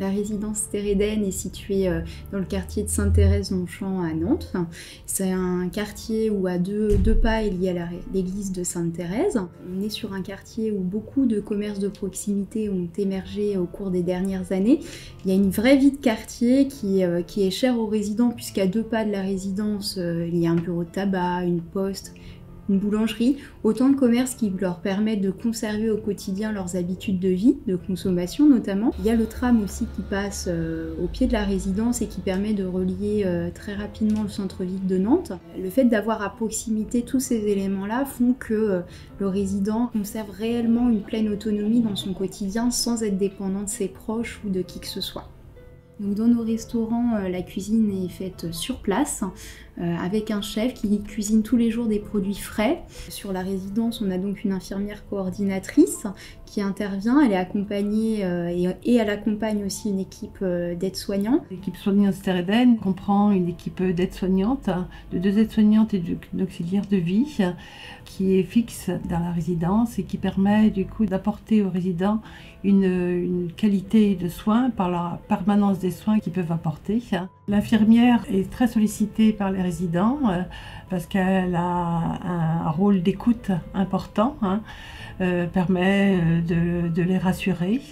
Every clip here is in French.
La résidence Thérédène est située dans le quartier de Sainte-Thérèse-Longchamp à Nantes. C'est un quartier où à deux pas il y a l'église de Sainte-Thérèse. On est sur un quartier où beaucoup de commerces de proximité ont émergé au cours des dernières années. Il y a une vraie vie de quartier qui est chère aux résidents, puisqu'à 2 pas de la résidence, il y a un bureau de tabac, une poste, une boulangerie, autant de commerces qui leur permettent de conserver au quotidien leurs habitudes de vie, de consommation notamment. Il y a le tram aussi qui passe au pied de la résidence et qui permet de relier très rapidement le centre-ville de Nantes. Le fait d'avoir à proximité tous ces éléments-là font que le résident conserve réellement une pleine autonomie dans son quotidien sans être dépendant de ses proches ou de qui que ce soit. Donc dans nos restaurants, la cuisine est faite sur place avec un chef qui cuisine tous les jours des produits frais. Sur la résidence, on a donc une infirmière coordinatrice qui intervient. Elle est accompagnée et elle accompagne aussi une équipe d'aides-soignants. L'équipe soignante Thérédène comprend une équipe d'aides-soignantes, de 2 aides-soignantes et d'auxiliaires de vie qui est fixe dans la résidence et qui permet du coup d'apporter aux résidents une qualité de soins par la permanence des soins qu'ils peuvent apporter. L'infirmière est très sollicitée par les résidents parce qu'elle a un rôle d'écoute important, permet de les rassurer.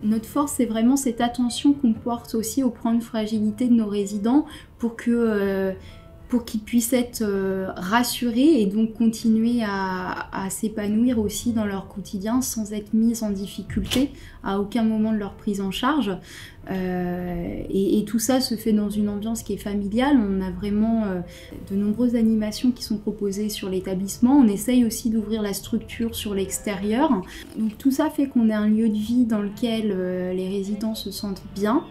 Notre force, c'est vraiment cette attention qu'on porte aussi aux points de fragilité de nos résidents pour qu'ils puissent être rassurés et donc continuer à s'épanouir aussi dans leur quotidien sans être mis en difficulté à aucun moment de leur prise en charge. Et tout ça se fait dans une ambiance qui est familiale. On a vraiment de nombreuses animations qui sont proposées sur l'établissement. On essaye aussi d'ouvrir la structure sur l'extérieur. Donc tout ça fait qu'on est un lieu de vie dans lequel les résidents se sentent bien.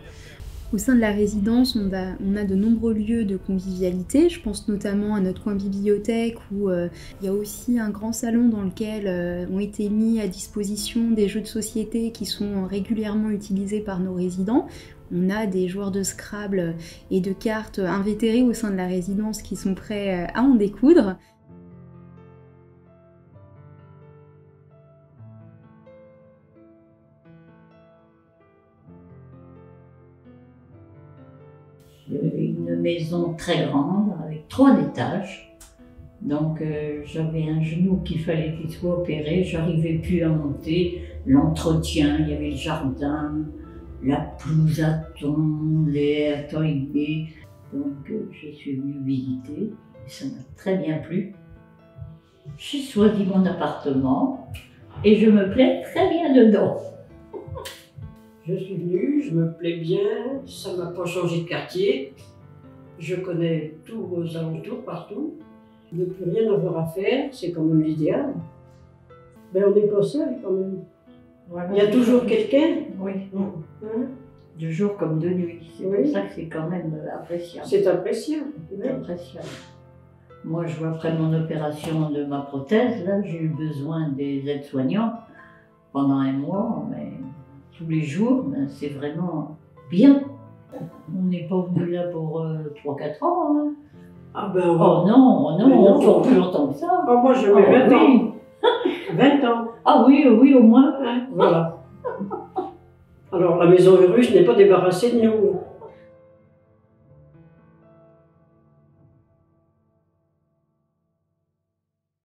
Au sein de la résidence, on a de nombreux lieux de convivialité. Je pense notamment à notre coin bibliothèque où il y a aussi un grand salon dans lequel ont été mis à disposition des jeux de société qui sont régulièrement utilisés par nos résidents. On a des joueurs de Scrabble et de cartes invétérés au sein de la résidence qui sont prêts à en découdre. Une maison très grande avec 3 étages. Donc j'avais un genou qu'il fallait qu'il soit opéré, j'arrivais plus à monter. L'entretien, il y avait le jardin, la pelouse à thon, les toilettes. Donc je suis venue visiter et ça m'a très bien plu. J'ai choisi mon appartement et je me plais très bien dedans. Je suis venue, je me plais bien, ça ne m'a pas changé de quartier. Je connais tous aux alentours, partout. Je n'ai plus rien à avoir à faire, c'est quand même l'idéal. Mais on n'est pas seul quand même. Voilà. Il y a toujours quelqu'un. Oui. De jour comme de nuit. C'est pour ça que c'est quand même appréciable. C'est appréciable. C'est appréciable. Moi, je vois après mon opération de ma prothèse, là, j'ai eu besoin des aides-soignants pendant 1 mois, mais tous les jours, ben, c'est vraiment bien. On n'est pas venu là pour 3-4 ans. Hein. Ah ben, oh non, on dure plus longtemps que ça. Ah, moi, je mets 20 ans. 20 ans. Ah oui, au moins. Voilà. Alors, la maison Hurus n'est pas débarrassée de nous.